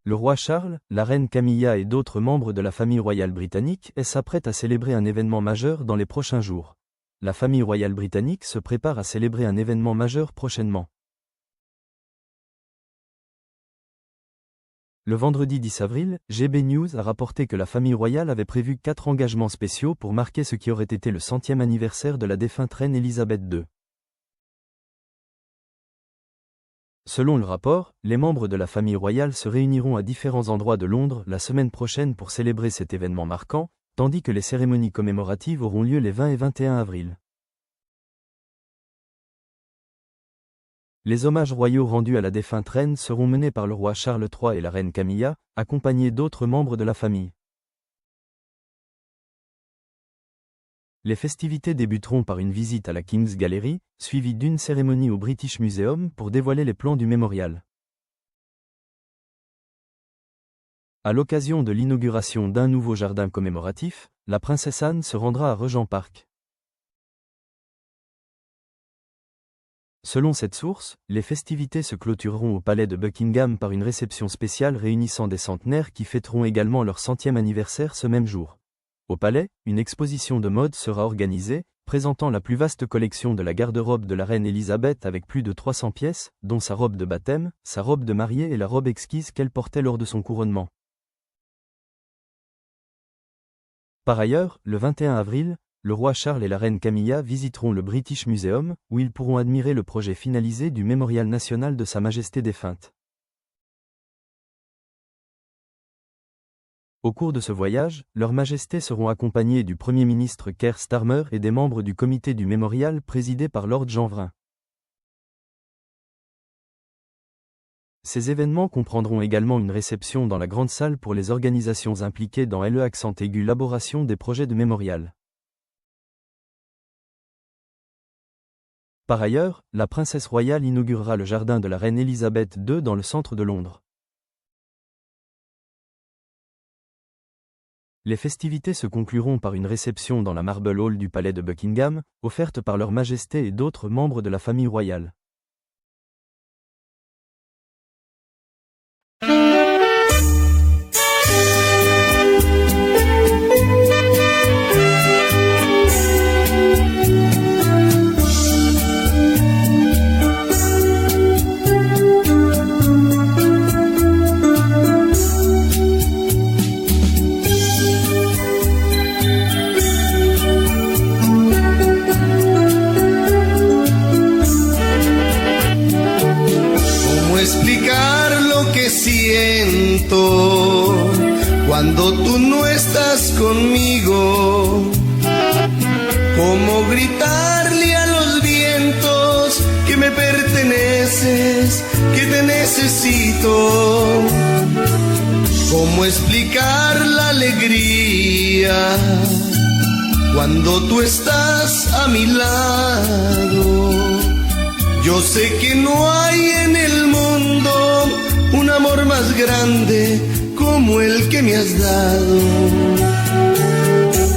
Le roi Charles, la reine Camilla et d'autres membres de la famille royale britannique s'apprêtent à célébrer un événement majeur dans les prochains jours. La famille royale britannique se prépare à célébrer un événement majeur prochainement. Le vendredi 10 avril, GB News a rapporté que la famille royale avait prévu 4 engagements spéciaux pour marquer ce qui aurait été le 100e anniversaire de la défunte reine Elisabeth II. Selon le rapport, les membres de la famille royale se réuniront à différents endroits de Londres la semaine prochaine pour célébrer cet événement marquant, tandis que les cérémonies commémoratives auront lieu les 20 et 21 avril. Les hommages royaux rendus à la défunte reine seront menés par le roi Charles III et la reine Camilla, accompagnés d'autres membres de la famille. Les festivités débuteront par une visite à la King's Gallery, suivie d'une cérémonie au British Museum pour dévoiler les plans du mémorial. À l'occasion de l'inauguration d'un nouveau jardin commémoratif, la princesse Anne se rendra à Regent Park. Selon cette source, les festivités se clôtureront au palais de Buckingham par une réception spéciale réunissant des centenaires qui fêteront également leur 100e anniversaire ce même jour. Au palais, une exposition de mode sera organisée, présentant la plus vaste collection de la garde-robe de la reine Elisabeth avec plus de 300 pièces, dont sa robe de baptême, sa robe de mariée et la robe exquise qu'elle portait lors de son couronnement. Par ailleurs, le 21 avril, le roi Charles et la reine Camilla visiteront le British Museum, où ils pourront admirer le projet finalisé du mémorial national de Sa Majesté défunte. Au cours de ce voyage, Leurs Majestés seront accompagnés du Premier ministre Keir Starmer et des membres du comité du mémorial présidé par Lord Jeanvrin. Ces événements comprendront également une réception dans la grande salle pour les organisations impliquées dans l'élaboration des projets de mémorial. Par ailleurs, la princesse royale inaugurera le jardin de la reine Elisabeth II dans le centre de Londres. Les festivités se concluront par une réception dans la Marble Hall du palais de Buckingham, offerte par Leurs Majestés et d'autres membres de la famille royale. Cuando tú no estás conmigo, ¿cómo gritarle a los vientos que me perteneces, que te necesito? ¿Cómo explicar la alegría cuando tú estás a mi lado? Yo sé que no hay en el mundo un amor más grande como el que me has dado.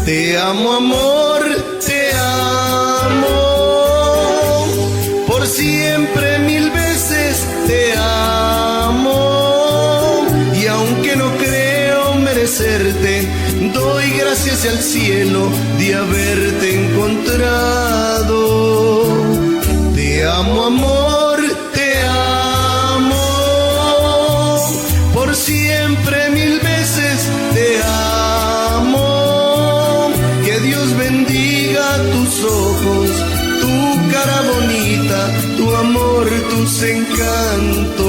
Te amo, amor, te amo, por siempre 1000 veces te amo. Y aunque no creo merecerte, doy gracias al cielo de haberte encontrado. Te amo, amor, te amo, por siempre 1000 veces te amo. Que Dios bendiga tus ojos, tu cara bonita, tu amor, tus encantos.